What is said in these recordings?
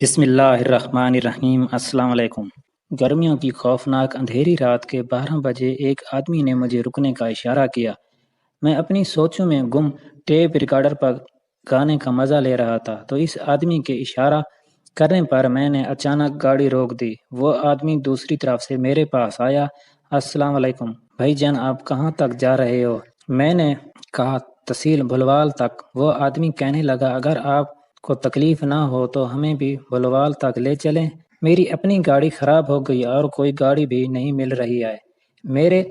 بسم اللہ الرحمن الرحیم۔ السلام علیکم۔ گرمیوں کی خوفناک اندھیری رات کے 12 بجے ایک آدمی نے مجھے رکنے کا اشارہ کیا۔ میں اپنی سوچوں میں گم ٹیپ ریکارڈر پر گانے کا مزہ لے رہا تھا تو اس آدمی کے اشارہ کرنے پر میں نے اچانک گاڑی روک دی۔ وہ آدمی دوسری طرف سے میرے پاس آیا۔ السلام علیکم بھائی جان، آپ کہاں تک جا رہے ہو؟ میں نے کہا تحصیل بھلوال تک۔ وہ آدمی کہنے لگا اگر آپ کو تکلیف نہ ہو تو ہمیں بھی بھلوال تک لے چلیں۔ میری اپنی گاڑی خراب ہو گئی اور کوئی گاڑی بھی نہیں مل رہی ہے۔ میرے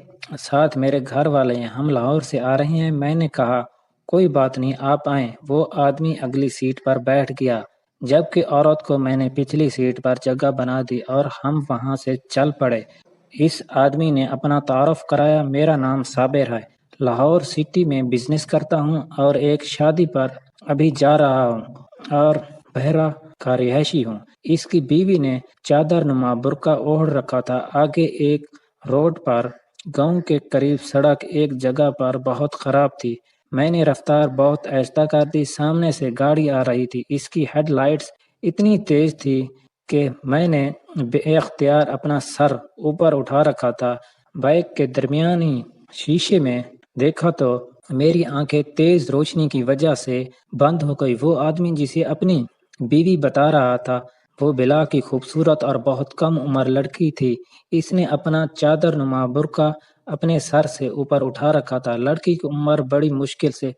ساتھ میرے گھر والے ہیں، ہم لاہور سے آ رہے ہیں۔ میں نے کہا کوئی بات نہیں، آپ آئیں۔ وہ آدمی اگلی سیٹ پر بیٹھ گیا جبکہ عورت کو میں نے پچھلی سیٹ پر جگہ بنا دی اور ہم وہاں سے چل پڑے۔ اس آدمی نے اپنا تعارف کرایا۔ میرا نام صابر ہے، لاہور سٹی میں بزنس کرتا ہوں اور ایک شادی پر ابھی جا رہا ہوں اور بہرہ کا رہائشی ہوں۔ اس کی بیوی نے چادر نما برقع اوڑھ رکھا تھا۔ آگے ایک روڈ پر گاؤں کے قریب سڑک ایک جگہ پر بہت خراب تھی۔ میں نے رفتار بہت آہستہ کر دی۔ سامنے سے گاڑی آ رہی تھی۔ اس کی ہیڈ لائٹس اتنی تیز تھی کہ میں نے بے اختیار اپنا سر اوپر اٹھا رکھا تھا۔ بائک کے درمیانی شیشے میں دیکھا تو میری آنکھیں تیز روشنی کی وجہ سے بند ہو گئی۔ وہ آدمی جسے اپنی بیوی بتا رہا تھا وہ بلا کی خوبصورت اور بہت کم عمر لڑکی تھی۔ اس نے اپنا چادر نما برقع اپنے سر سے اوپر اٹھا رکھا تھا۔ لڑکی کی عمر بڑی مشکل سے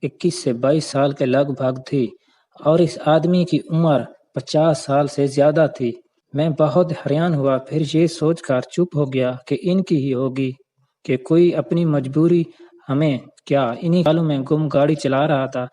21 سے 22 سال کے لگ بھگ تھی اور اس آدمی کی عمر 50 سال سے زیادہ تھی۔ میں بہت حیران ہوا، پھر یہ سوچ کر چپ ہو گیا کہ ان کی ہی ہوگی کہ کوئی اپنی مجبوری، ہمیں کیا۔ انہی خیالوں میں گم گاڑی چلا رہا تھا۔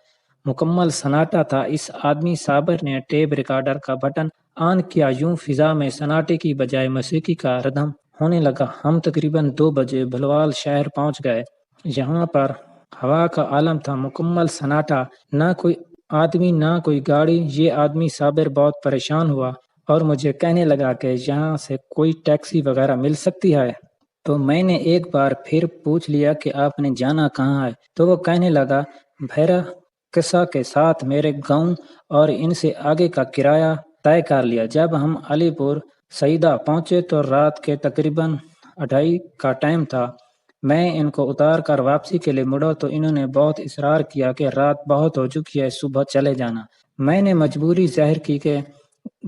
مکمل سناٹا تھا۔ اس آدمی صابر نے ٹیپ ریکارڈر کا بٹن آن کیا۔ یوں فضا میں سناٹے کی بجائے موسیقی کا ردھم ہونے لگا۔ ہم تقریباً 2 بجے بھلوال شہر پہنچ گئے۔ یہاں پر ہوا کا عالم تھا، مکمل سناٹا، نہ کوئی آدمی نہ کوئی گاڑی۔ یہ آدمی صابر بہت پریشان ہوا اور مجھے کہنے لگا کہ یہاں سے کوئی ٹیکسی وغیرہ مل سکتی ہے؟ تو میں نے ایک بار پھر پوچھ لیا کہ آپ نے جانا کہاں ہے؟ تو وہ کہنے لگا بہرہ قصہ کے ساتھ میرے گاؤں اور ان سے آگے کا کرایہ طے کر لیا۔ جب ہم علی پور سیدہ پہنچے تو رات کے تقریباً 2:30 کا ٹائم تھا۔ میں ان کو اتار کر واپسی کے لیے مڑا تو انہوں نے بہت اصرار کیا کہ رات بہت ہو چکی ہے، صبح چلے جانا۔ میں نے مجبوری ظاہر کی کہ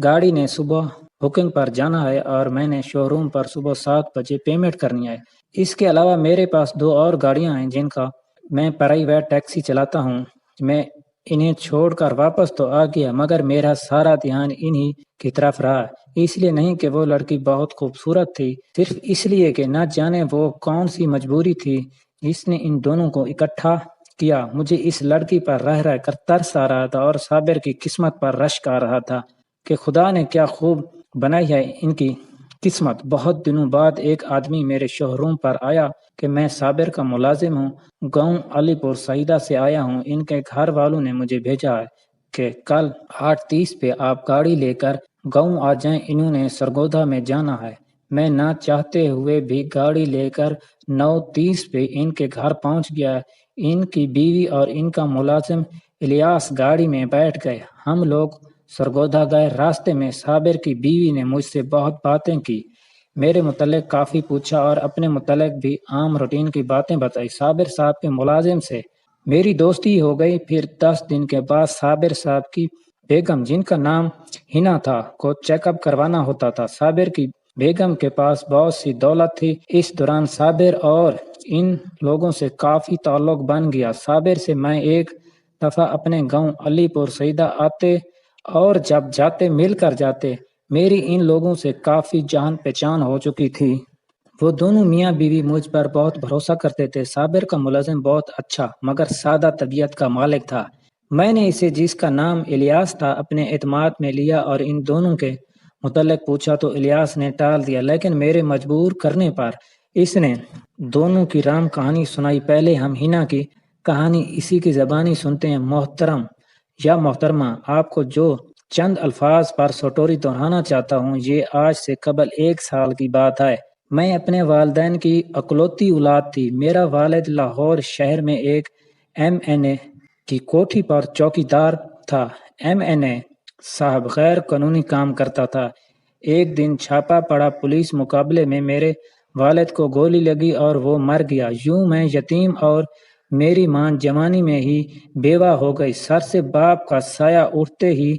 گاڑی نے صبح بکنگ پر جانا ہے اور میں نے شو روم پر صبح 7 بجے پیمنٹ کرنی ہے۔ اس کے علاوہ میرے پاس 2 اور گاڑیاں ہیں جن کا میں پرائیویٹ ٹیکسی چلاتا ہوں۔ میں انہیں چھوڑ کر واپس تو آ گیا مگر میرا سارا دھیان انہی کی طرف رہا۔ اس لیے نہیں کہ وہ لڑکی بہت خوبصورت تھی، صرف اس لیے کہ نہ جانے وہ کون سی مجبوری تھی جس نے ان دونوں کو اکٹھا کیا۔ مجھے اس لڑکی پر رہ رہ کر ترس آ رہا تھا اور صابر کی قسمت پر رشک آ رہا تھا کہ خدا نے کیا خوب بنائی ہے ان کی قسمت۔ بہت دنوں بعد ایک آدمی میرے شو روم پر آیا کہ میں صابر کا ملازم ہوں، گاؤں علی پور سیدہ سے آیا ہوں۔ ان کے گھر والوں نے مجھے بھیجا ہے کہ کل 8:30 پہ آپ گاڑی لے کر گاؤں آ جائیں، انہوں نے سرگودا میں جانا ہے۔ میں نہ چاہتے ہوئے بھی گاڑی لے کر 9:30 پہ ان کے گھر پہنچ گیا۔ ان کی بیوی اور ان کا ملازم الیاس گاڑی میں بیٹھ گئے۔ ہم لوگ سرگودا گئے۔ راستے میں صابر کی بیوی نے مجھ سے بہت باتیں کی، میرے متعلق کافی پوچھا اور اپنے متعلق بھی عام روٹین کی باتیں بتائی۔ صابر صاحب کے ملازم سے میری دوستی ہو گئی۔ پھر 10 دن کے بعد صابر صاحب کی بیگم، جن کا نام ہنا تھا، کو چیک اپ کروانا ہوتا تھا۔ صابر کی بیگم کے پاس بہت سی دولت تھی۔ اس دوران صابر اور ان لوگوں سے کافی تعلق بن گیا۔ صابر سے میں ایک دفعہ اپنے گاؤں علی پور سیدہ آتے اور جب جاتے مل کر جاتے۔ میری ان لوگوں سے کافی جان پہچان ہو چکی تھی۔ وہ دونوں میاں بیوی مجھ پر بہت بھروسہ کرتے تھے۔ صابر کا ملازم بہت اچھا مگر سادہ طبیعت کا مالک تھا۔ میں نے اسے، جس کا نام الیاس تھا، اپنے اعتماد میں لیا اور ان دونوں کے متعلق پوچھا تو الیاس نے ٹال دیا، لیکن میرے مجبور کرنے پر اس نے دونوں کی رام کہانی سنائی۔ پہلے ہم ہنا کی کہانی اسی کی زبانی سنتے ہیں۔ محترم یا محترمہ، آپ کو جو چند الفاظ پر سٹوری دہرانا چاہتا ہوں، یہ آج سے قبل 1 سال کی بات ہے۔ میں اپنے والدین کی اکلوتی اولاد تھی۔ میرا والد لاہور شہر میں ایک MNA کی کوٹھی پر چوکیدار تھا۔ MNA صاحب غیر قانونی کام کرتا تھا۔ ایک دن چھاپا پڑا پولیس مقابلے میں میرے والد کو گولی لگی اور وہ مر گیا۔ یوں میں یتیم اور میری ماں جوانی میں ہی بیوہ ہو گئی۔ سر سے باپ کا سایہ اٹھتے ہی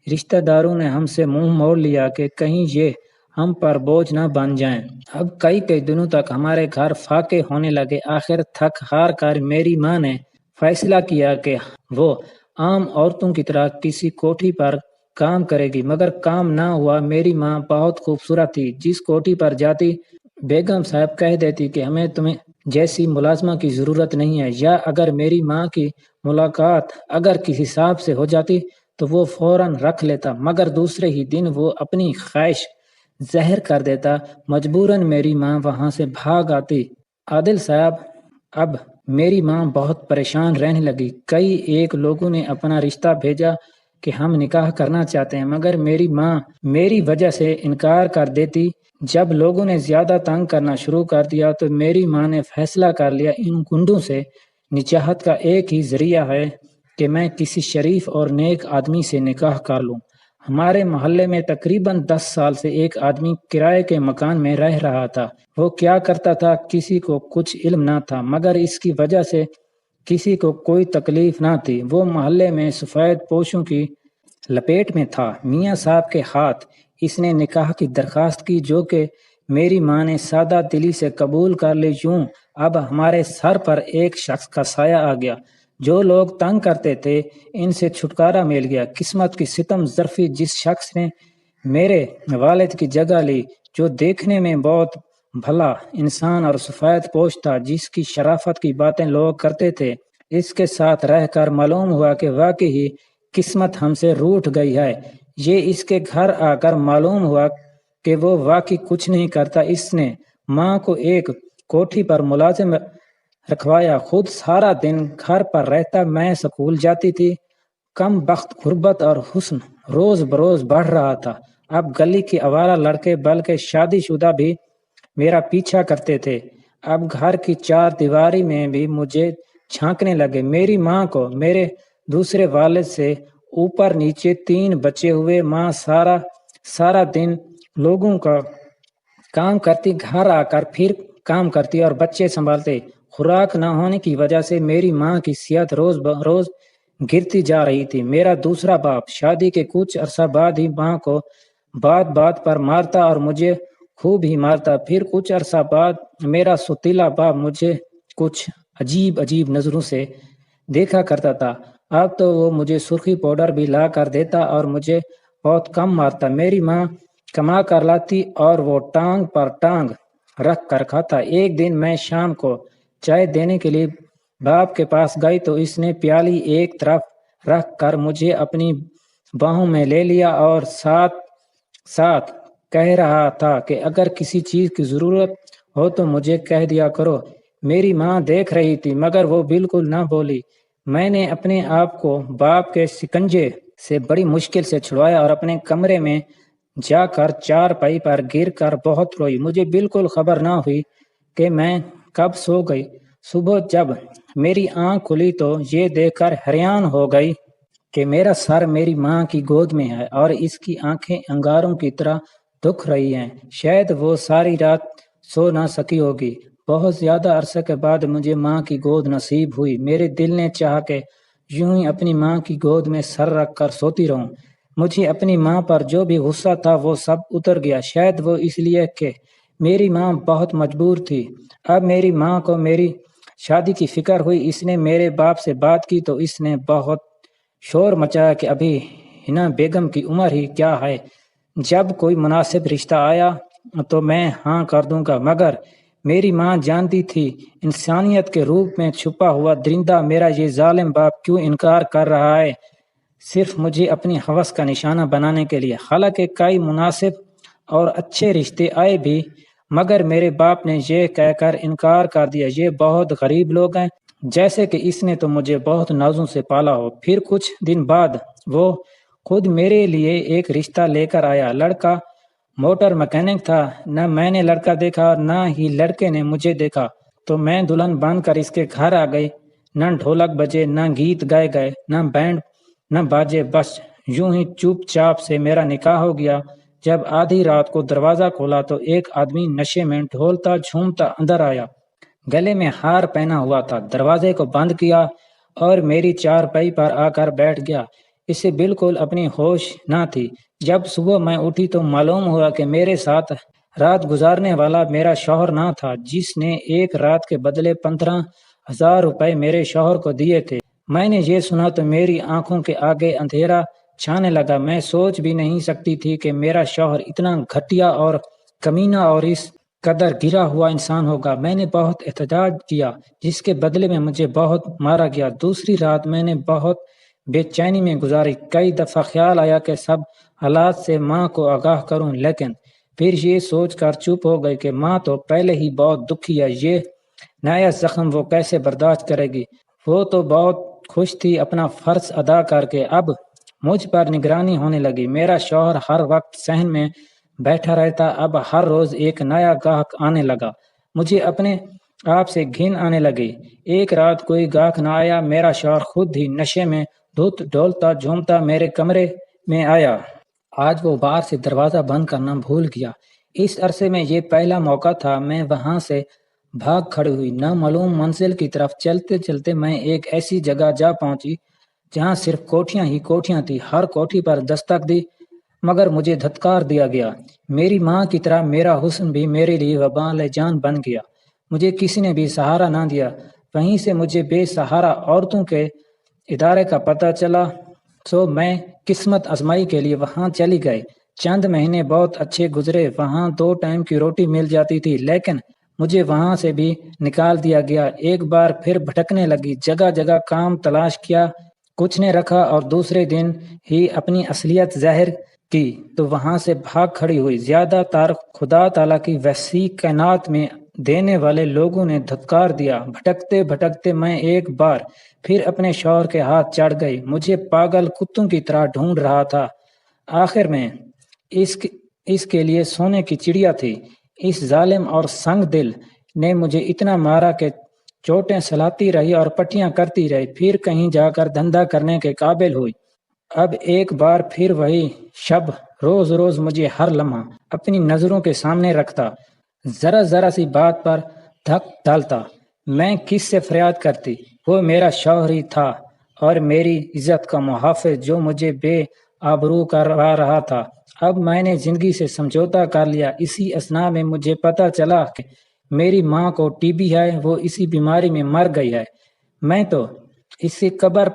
رشتہ داروں نے ہم سے منہ موڑ لیا کہ کہیں یہ ہم پر بوجھ نہ بن جائیں۔ اب کئی دنوں تک ہمارے گھر فاقے ہونے لگے۔ آخر تھک ہار کر میری ماں نے فیصلہ کیا کہ وہ عام عورتوں کی طرح کسی کوٹھی پر کام کرے گی، مگر کام نہ ہوا۔ میری ماں بہت خوبصورت تھی۔ جس کوٹھی پر جاتی بیگم صاحب کہہ دیتی کہ ہمیں تمہیں جیسی ملازمہ کی ضرورت نہیں ہے، یا اگر میری ماں کی ملاقات اگر کسی صاحب سے ہو جاتی تو وہ فوراً رکھ لیتا، مگر دوسرے ہی دن وہ اپنی خواہش ظاہر کر دیتا۔ مجبوراً میری ماں وہاں سے بھاگ آتی۔ عادل صاحب، اب میری ماں بہت پریشان رہنے لگی۔ ایک لوگوں نے اپنا رشتہ بھیجا کہ ہم نکاح کرنا چاہتے ہیں، مگر میری ماں میری وجہ سے انکار کر دیتی۔ جب لوگوں نے زیادہ تنگ کرنا شروع کر دیا تو میری ماں نے فیصلہ کر لیا ان گنڈوں سے نجات کا ایک ہی ذریعہ ہے کہ میں کسی شریف اور نیک آدمی سے نکاح کر لوں۔ ہمارے محلے میں تقریباً 10 سال سے ایک آدمی کرائے کے مکان میں رہ رہا تھا۔ وہ کیا کرتا تھا کسی کو کچھ علم نہ تھا، مگر اس کی وجہ سے کسی کو کوئی تکلیف نہ تھی۔ وہ محلے میں سفید پوشوں کی لپیٹ میں تھا۔ میاں صاحب کے ہاتھ اس نے نکاح کی درخواست کی، جو کہ میری ماں نے سادہ دلی سے قبول کر لی۔ یوں اب ہمارے سر پر ایک شخص کا سایہ آ گیا۔ جو لوگ تنگ کرتے تھے ان سے چھٹکارا مل گیا۔ قسمت کی ستم ظرفی جس شخص نے میرے والد کی جگہ لی، جو دیکھنے میں بہت بھلا انسان اور سفید پوش تھا، جس کی شرافت کی باتیں لوگ کرتے تھے، اس کے ساتھ رہ کر معلوم ہوا کہ واقعی ہی قسمت ہم سے روٹھ گئی ہے۔ یہ اس کے گھر آ کر معلوم ہوا کہ وہ واقعی کچھ نہیں کرتا۔ اس نے ماں کو ایک کوٹھی پر ملازم رکھوایا، خود سارا دن گھر پر رہتا۔ میں سکول جاتی تھی۔ کم بخت غربت اور حسن روز بروز بڑھ رہا تھا۔ اب گلی کے آوارہ لڑکے بلکہ شادی شدہ بھی میرا پیچھا کرتے تھے۔ اب گھر کی چار دیواری میں بھی مجھے جھانکنے لگے۔ میری ماں کو میرے دوسرے والد سے اوپر نیچے 3 بچے ہوئے۔ ماں سارا دن لوگوں کا کام کرتی، گھر آ کر پھر کام کرتی اور بچے سنبھالتے۔ خوراک نہ ہونے کی وجہ سے میری ماں کی صحت روز بروز گرتی جا رہی تھی۔ میرا دوسرا باپ شادی کے کچھ عرصہ بعد ہی ماں کو بات پر مارتا اور مجھے خوب ہی مارتا۔ پھر کچھ عرصہ بعد میرا سوتیلا باپ مجھے کچھ عجیب نظروں سے دیکھا کرتا تھا۔ اب تو وہ مجھے سرخی پاؤڈر بھی لا کر دیتا اور مجھے بہت کم مارتا۔ میری ماں کما کر لاتی اور وہ ٹانگ پر ٹانگ رکھ کر کھاتا۔ ایک دن میں شام کو چائے دینے کے لیے باپ کے پاس گئی تو اس نے پیالی ایک طرف رکھ کر مجھے اپنی باہوں میں لے لیا اور ساتھ کہہ رہا تھا کہ اگر کسی چیز کی ضرورت ہو تو مجھے کہہ دیا کرو۔ میری ماں دیکھ رہی تھی مگر وہ بالکل نہ بولی۔ میں نے اپنے آپ کو باپ کے شکنجے سے بڑی مشکل سے چھڑوایا اور اپنے کمرے میں جا کر چارپائی پر گر کر بہت روئی۔ مجھے بالکل خبر نہ ہوئی کہ میں کب سو گئی۔ صبح جب میری آنکھ کھلی تو یہ دیکھ کر حیران ہو گئی کہ میرا سر میری ماں کی گود میں ہے اور اس کی آنکھیں انگاروں کی طرح دکھ رہی ہیں۔ شاید وہ ساری رات سو نہ سکی ہوگی۔ بہت زیادہ عرصے کے بعد مجھے ماں کی گود نصیب ہوئی۔ میرے دل نے چاہا کہ یوں ہی اپنی ماں کی گود میں سر رکھ کر سوتی رہوں۔ مجھے اپنی ماں پر جو بھی غصہ تھا وہ سب اتر گیا۔ شاید وہ اس لیے کہ میری ماں بہت مجبور تھی۔ اب میری ماں کو میری شادی کی فکر ہوئی۔ اس نے میرے باپ سے بات کی تو اس نے بہت شور مچایا کہ ابھی حنا بیگم کی عمر ہی کیا ہے، جب کوئی مناسب رشتہ آیا تو میں ہاں کر دوں گا۔ مگر میری ماں جانتی تھی انسانیت کے روپ میں چھپا ہوا درندہ میرا یہ ظالم باپ کیوں انکار کر رہا ہے، صرف مجھے اپنی ہوس کا نشانہ بنانے کے لیے۔ حالانکہ کئی مناسب اور اچھے رشتے آئے بھی، مگر میرے باپ نے یہ کہہ کر انکار کر دیا یہ بہت غریب لوگ ہیں، جیسے کہ اس نے تو مجھے بہت نازوں سے پالا ہو۔ پھر کچھ دن بعد وہ خود میرے لیے ایک رشتہ لے کر آیا۔ لڑکا موٹر مکینک تھا۔ نہ میں نے لڑکا دیکھا نہ ہی لڑکے نے مجھے دیکھا، تو میں دلہن بن کر اس کے گھر آ گئی۔ نہ ڈھولک بجے، نہ گیت گائے گئے، نہ بینڈ، نہ باجے، بس یوں ہی چپ چاپ سے میرا نکاح ہو گیا۔ جب آدھی رات کو دروازہ کھولا تو ایک آدمی نشے میں ڈھولتا جھومتا اندر آیا، گلے میں ہار پہنا ہوا تھا۔ دروازے کو بند کیا اور میری چارپائی پر آ کر بیٹھ گیا۔ اسے بالکل اپنی ہوش نہ تھی۔ جب صبح میں اٹھی تو معلوم ہوا کہ میرے ساتھ رات گزارنے والا میرا شوہر نہ تھا، جس نے ایک رات کے بدلے 15,000 روپے میرے شوہر کو دیے تھے۔ میں نے یہ سنا تو میری آنکھوں کے آگے اندھیرا چھانے لگا۔ میں سوچ بھی نہیں سکتی تھی کہ میرا شوہر اتنا گھٹیا اور کمینہ اور اس قدر گرا ہوا انسان ہوگا۔ میں نے بہت احتجاج کیا، جس کے بدلے میں مجھے بہت مارا گیا۔ دوسری رات میں نے بہت بے چینی میں گزاری۔ کئی دفعہ خیال آیا کہ سب حالات سے ماں کو آگاہ کروں، لیکن پھر یہ سوچ کر چپ ہو گئی کہ ماں تو پہلے ہی بہت دکھی ہے، یہ نیا زخم وہ کیسے برداشت کرے گی۔ وہ تو بہت خوش تھی اپنا فرض ادا کر کے۔ اب مجھ پر نگرانی ہونے لگی۔ میرا شوہر ہر وقت صحن میں بیٹھا رہتا، اب ہر روز ایک نیا گاہک آنے لگا۔ مجھے اپنے آپ سے گھن آنے لگی۔ ایک رات کوئی گاہک نہ آیا، میرا شوہر خود ہی نشے میں دھت ڈولتا جھومتا میرے کمرے میں آیا۔ آج وہ باہر سے دروازہ بند کرنا بھول گیا۔ اس عرصے میں یہ پہلا موقع تھا۔ میں وہاں سے بھاگ کھڑی ہوئی۔ نامعلوم منزل کی طرف چلتے چلتے میں ایک ایسی جگہ جا پہنچی جہاں صرف کوٹھیاں ہی کوٹھیاں تھیں۔ ہر کوٹھی پر دستک دی، مگر مجھے دھتکار دیا گیا۔ میری ماں کی طرح میرا حسن بھی میرے لیے وبال جان بن گیا۔ مجھے کسی نے بھی سہارا نہ دیا۔ وہیں سے مجھے بے سہارا عورتوں کے ادارے کا پتہ چلا، سو میں قسمت آزمائی کے لیے وہاں چلی گئی۔ چند مہینے بہت اچھے گزرے۔ وہاں 2 ٹائم کی روٹی مل جاتی تھی، لیکن مجھے وہاں سے بھی نکال دیا گیا۔ ایک بار پھر بھٹکنے لگی، جگہ جگہ کام تلاش کیا، کچھ نے رکھا اور دوسرے دن ہی اپنی اصلیت ظاہر کی تو وہاں سے بھاگ کھڑی ہوئی۔ زیادہ تر خدا تعالیٰ کی وسیع کائنات میں دینے والے لوگوں نے دھتکار دیا۔ بھٹکتے بھٹکتے میں ایک بار پھر اپنے شوہر کے ہاتھ چڑھ گئی۔ مجھے پاگل کتوں کی طرح ڈھونڈ رہا تھا۔ آخر میں اس کے لیے سونے کی چڑیا تھی۔ اس ظالم اور سنگ دل نے مجھے اتنا مارا کہ چوٹیں سلاتی رہی اور پٹیاں کرتی رہی، پھر کہیں جا کر دھندا کرنے کے قابل ہوئی۔ اب ایک بار پھر وہی شب روز روز مجھے ہر لمحہ اپنی نظروں کے سامنے رکھتا، ذرا ذرا سی بات پر دھک ڈالتا۔ میں کس سے فریاد کرتی؟ وہ میرا شوہر ہی تھا اور میری عزت کا محافظ، جو مجھے بے آبرو کروا رہا تھا۔ اب میں نے زندگی سے سمجھوتا کر لیا۔ اسی اثنا میں مجھے پتہ چلا کہ میری ماں کو ٹی بی ہے، وہ اسی بیماری میں مر گئی ہے۔ میں تو اس کی قبر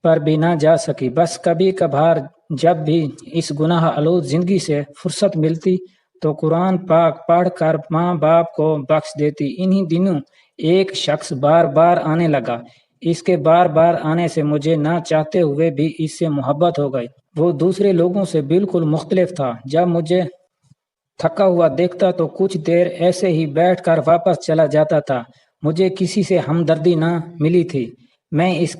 پر بھی نہ جا سکی۔ بس کبھی کبھار جب بھی اس گناہ آلود زندگی سے فرصت ملتی تو قرآن پاک پڑھ کر ماں باپ کو بخش دیتی۔ انہی دنوں ایک شخص بار بار آنے لگا۔ اس کے بار بار آنے سے مجھے نہ چاہتے ہوئے بھی اس سے محبت ہو گئی۔ وہ دوسرے لوگوں سے بالکل مختلف تھا۔ جب مجھے تھکا ہوا دیکھتا تو کچھ دیر ایسے ہی بیٹھ کر واپس چلا جاتا تھا۔ مجھے کسی سے ہمدردی نہ ملی تھی۔ میں اس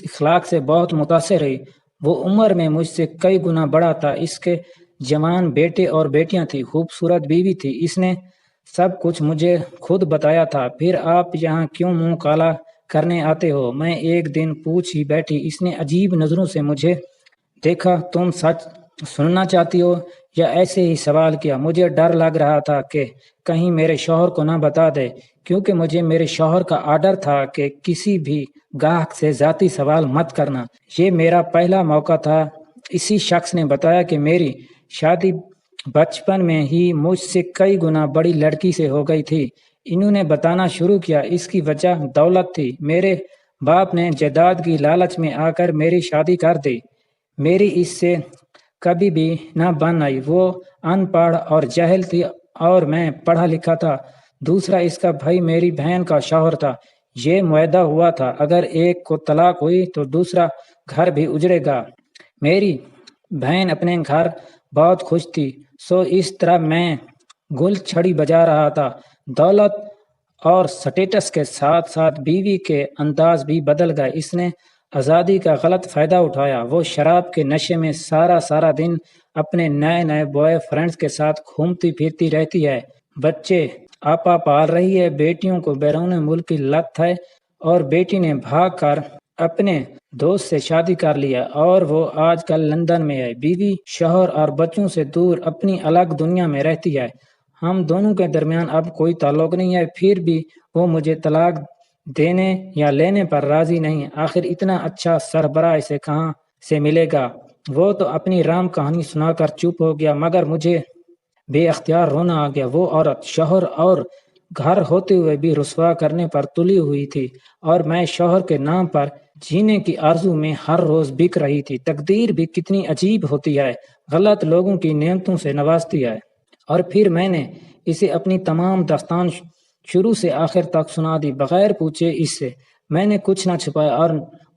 اخلاق سے بہت متاثر رہی۔ وہ عمر میں مجھ سے کئی گنا بڑا تھا۔ اس کے جوان بیٹے اور بیٹیاں تھیں، خوبصورت بیوی تھی۔ اس نے سب کچھ مجھے خود بتایا تھا۔ پھر آپ یہاں کیوں منہ کالا کرنے آتے ہو؟ میں ایک دن پوچھ ہی بیٹھی۔ اس نے عجیب نظروں سے مجھے دیکھا۔ تم سچ سننا چاہتی ہو یا ایسے ہی سوال کیا؟ مجھے ڈر لگ رہا تھا کہ کہیں میرے شوہر کو نہ بتا دے، کیونکہ مجھے میرے شوہر کا آرڈر تھا کہ کسی بھی گاہک سے ذاتی سوال مت کرنا۔ یہ میرا پہلا موقع تھا۔ اسی شخص نے بتایا کہ میری شادی بچپن میں ہی مجھ سے کئی گنا بڑی لڑکی سے ہو گئی تھی۔ انہوں نے بتانا شروع کیا، اس کی وجہ دولت تھی۔ میرے باپ نے جائیداد کی لالچ میں آ کر میری شادی کر دی۔ میری اس سے کبھی بھی نہ بن آئی۔ وہ ان پڑھ اور جاہل تھی اور میں پڑھا لکھا تھا۔ دوسرا، اس کا بھائی میری بہن کا شوہر تھا۔ یہ معاہدہ ہوا تھا، اگر ایک کو طلاق ہوئی تو دوسرا گھر بھی اجڑے گا۔ میری بہن اپنے گھر بہت خوش تھی، سو اس طرح میں گل چھڑی بجا رہا تھا۔ دولت اور سٹیٹس کے ساتھ ساتھ بیوی کے انداز بھی بدل گئے۔ اس نے آزادی کا غلط فائدہ اٹھایا۔ وہ شراب کے نشے میں سارا دن اپنے نئے بوائے فرینڈز کے ساتھ گھومتی پھرتی رہتی ہے۔ بچے آپا پال رہی ہے۔ بیٹیوں کو بیرون ملک کی لت ہے اور بیٹی نے بھاگ کر اپنے دوست سے شادی کر لیا اور وہ آج کل لندن میں ہے، بیوی شوہر اور بچوں سے دور اپنی الگ دنیا میں رہتی ہے۔ ہم دونوں کے درمیان اب کوئی تعلق نہیں ہے، پھر بھی وہ مجھے طلاق دینے یا لینے پر راضی نہیں۔ آخر اتنا اچھا سربراہ اسے کہاں سے ملے گا؟ وہ تو اپنی رام کہانی سنا کر چپ ہو گیا، مگر مجھے بے اختیار رونا آ گیا۔ وہ عورت شوہر اور گھر ہوتے ہوئے بھی رسوا کرنے پر تلی ہوئی تھی، اور میں شوہر کے نام پر جینے کی آرزو میں ہر روز بک رہی تھی۔ تقدیر بھی کتنی عجیب ہوتی ہے، غلط لوگوں کی نعمتوں سے نوازتی ہے۔ اور پھر میں نے اسے اپنی تمام داستان شروع سے آخر تک سنا دی، بغیر پوچھے اس سے۔ میں نے کچھ نہ چھپایا اور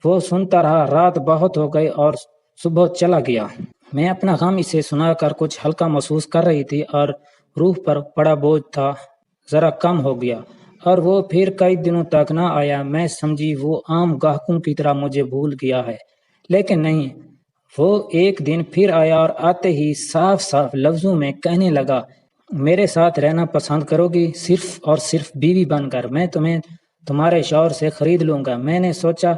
وہ سنتا رہا۔ رات بہت ہو گئی اور صبح چلا گیا۔ میں اپنا غم اسے سنا کر کچھ ہلکا محسوس کر رہی تھی، اور روح پر پڑا بوجھ تھا ذرا کم ہو گیا۔ اور وہ پھر کئی دنوں تک نہ آیا۔ میں سمجھی وہ عام گاہکوں کی طرح مجھے بھول گیا ہے، لیکن نہیں۔ وہ ایک دن پھر آیا اور آتے ہی صاف صاف لفظوں میں کہنے لگا، میرے ساتھ رہنا پسند کرو گی؟ صرف اور صرف بیوی بن کر میں تمہیں تمہارے شوہر سے خرید لوں گا۔ میں نے سوچا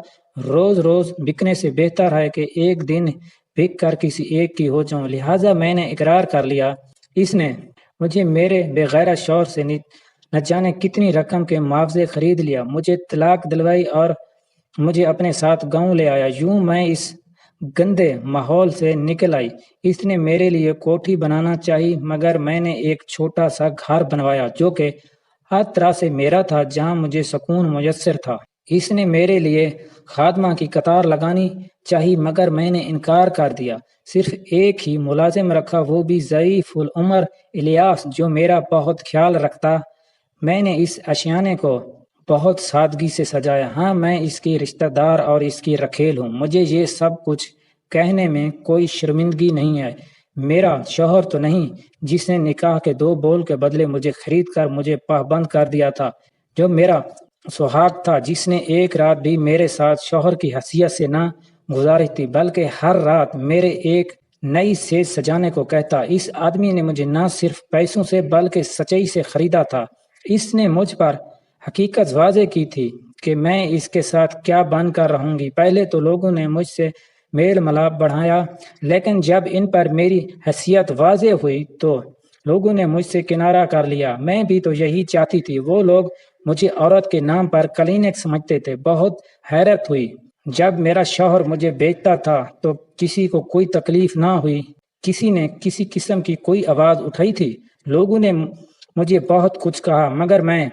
روز روز بکنے سے بہتر ہے کہ ایک دن بک کر کسی ایک کی ہو جاؤں، لہٰذا میں نے اقرار کر لیا۔ اس نے مجھے میرے بے غیرت شوہر سے نہ جانے کتنی رقم کے معاوضے خرید لیا، مجھے طلاق دلوائی اور مجھے اپنے ساتھ گاؤں لے آیا۔ یوں میں اس گندے ماحول سے نکل آئی۔ اس نے میرے لیے کوٹھی بنانا چاہی، مگر میں نے ایک چھوٹا سا گھر بنوایا جو کہ ہر طرح سے میرا تھا، جہاں مجھے سکون میسر تھا۔ اس نے میرے لیے خادمہ کی قطار لگانی چاہی، مگر میں نے انکار کر دیا۔ صرف ایک ہی ملازم رکھا، وہ بھی ضعیف العمر الیاس، جو میرا بہت خیال رکھتا۔ میں نے اس اشیانے کو بہت سادگی سے سجایا۔ ہاں، میں اس کی رشتہ دار اور اس کی رکھیل ہوں۔ مجھے یہ سب کچھ کہنے میں کوئی شرمندگی نہیں ہے۔ میرا شوہر تو نہیں، جس نے نکاح کے 2 بول کے بدلے مجھے خرید کر مجھے پابند کر دیا تھا، جو میرا سہاگ تھا، جس نے ایک رات بھی میرے ساتھ شوہر کی حیثیت سے نہ گزاری تھی، بلکہ ہر رات میرے ایک نئی سیج سجانے کو کہتا۔ اس آدمی نے مجھے نہ صرف پیسوں سے بلکہ سچائی سے خریدا تھا۔ اس نے مجھ پر حقیقت واضح کی تھی کہ میں اس کے ساتھ کیا بن کر رہوں گی۔ پہلے تو لوگوں نے مجھ سے میل ملاپ بڑھایا، لیکن جب ان پر میری حیثیت واضح ہوئی تو لوگوں نے مجھ سے کنارہ کر لیا۔ میں بھی تو یہی چاہتی تھی۔ وہ لوگ مجھے عورت کے نام پر کلینک سمجھتے تھے۔ بہت حیرت ہوئی جب میرا شوہر مجھے بیچتا تھا تو کسی کو کوئی تکلیف نہ ہوئی، کسی نے کسی قسم کی کوئی آواز اٹھائی تھی؟ لوگوں نے مجھے بہت کچھ کہا، مگر میں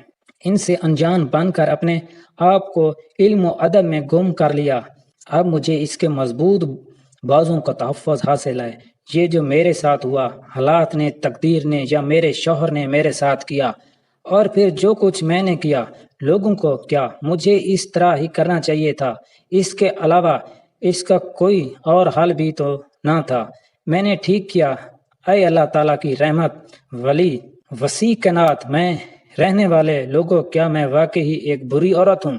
ان سے انجان بن کر اپنے آپ کو علم و ادب میں گم کر لیا۔ اب مجھے اس کے مضبوط بازوں کا تحفظ حاصل ہے۔ یہ جو میرے ساتھ ہوا، حالات نے، تقدیر نے، یا میرے شوہر نے میرے ساتھ کیا، اور پھر جو کچھ میں نے کیا، لوگوں کو کیا مجھے اس طرح ہی کرنا چاہیے تھا۔ اس کے علاوہ اس کا کوئی اور حل بھی تو نہ تھا۔ میں نے ٹھیک کیا۔ اے اللہ تعالیٰ کی رحمت ولی وسیع کائنات میں رہنے والے لوگوں، کیا میں واقعی ایک بری عورت ہوں؟